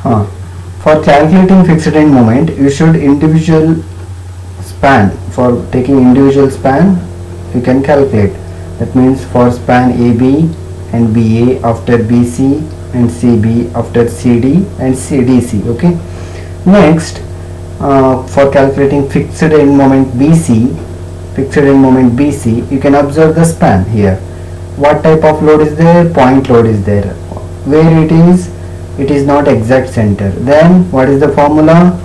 Huh. For calculating fixed end moment, you should individual span. For taking individual span, you can calculate. That means for span AB and BA after BC and CB after CD and CDC. Okay. Next, for calculating fixed end moment BC, you can observe the span here. What type of load is there? Point load is there. Where it is not exact center. Then what is the formula?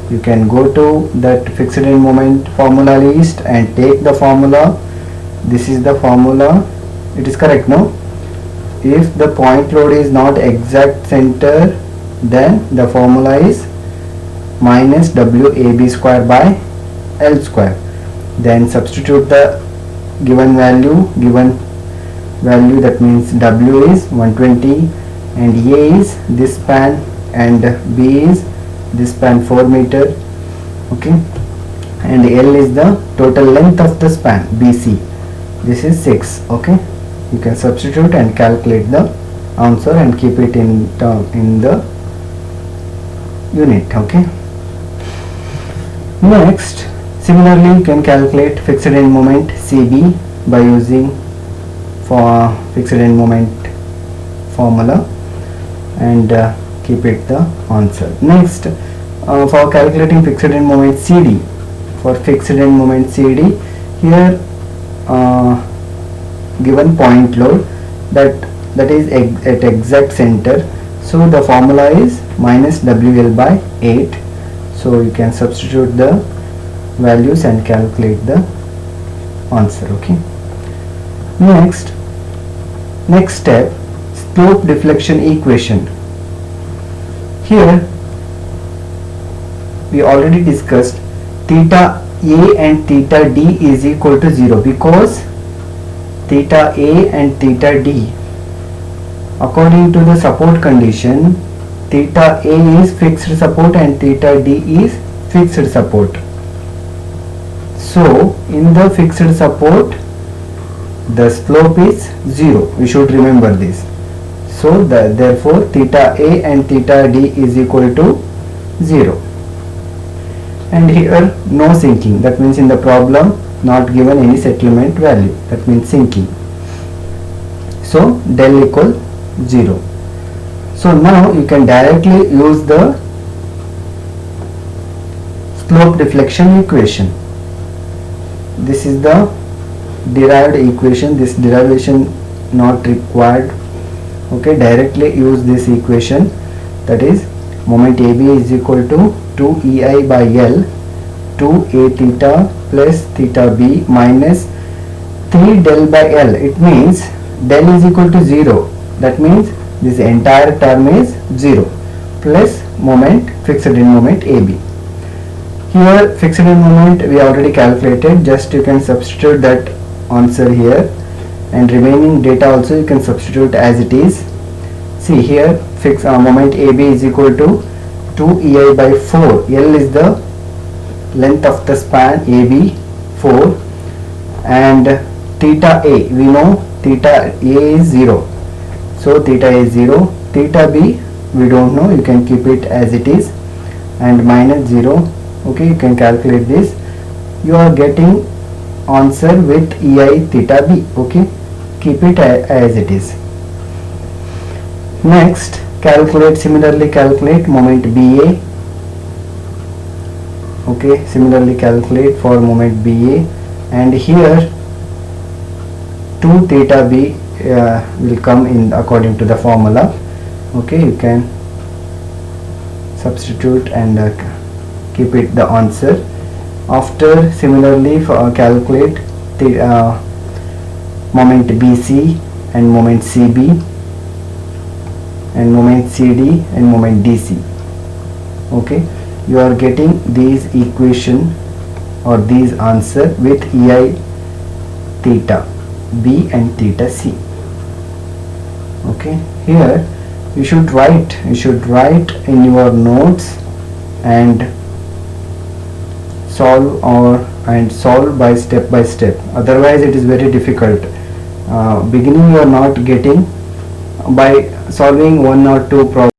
You can go to that fixed end moment formula list and take the formula. This is the formula. It is correct, no? If the point load is not exact center, then the formula is minus WAB square by L square. Then substitute the given value, that means W is 120 and A is this span and B is this span 4 meter. Okay, and L is the total length of the span BC. This is 6. Okay, you can substitute and calculate the answer and keep it in the unit. Okay. Next, similarly you can calculate fixed end moment CB by using for fixed end moment formula and keep it the answer. Next, for calculating fixed end moment CD, here given point load that is at exact center, so the formula is minus WL by 8. So you can substitute the values and calculate the answer. Okay. Next step, slope deflection equation. Here we already discussed theta A and theta D is equal to 0 because theta A and theta D, according to the support condition, theta A is fixed support and theta D is fixed support. So in the fixed support the slope is 0. We should remember this. So therefore theta A and theta D is equal to 0. And here no sinking, that means in the problem not given any settlement value, that means sinking. So del equal 0. So now you can directly use the slope deflection equation. This is the derived equation. This derivation not required. Okay, directly use this equation, that is moment AB is equal to 2 EI by L 2 A theta plus theta B minus 3 del by L. It means del is equal to 0. That means this entire term is 0 plus fixed end moment AB. Here fixed end moment we already calculated, just you can substitute that answer here, and remaining data also you can substitute as it is. See here fixed moment AB is equal to 2 EI by 4. L is the length of the span AB 4, and theta A, we know theta A is 0. So theta A is 0, theta B we don't know, you can keep it as it is, and minus 0. Okay, you can calculate this. You are getting answer with EI theta B. Okay, keep it as it is. Next, similarly calculate moment BA. Okay, similarly calculate for moment BA, and here 2 theta B will come in according to the formula. Okay, you can substitute and keep it the answer. After similarly calculate the moment BC and moment CB and moment CD and moment DC. Okay, you are getting these equation or these answer with EI theta B and theta C. Okay, here you should write in your notes and solve by step, otherwise it is very difficult. Beginning you are not getting, by solving one or two problems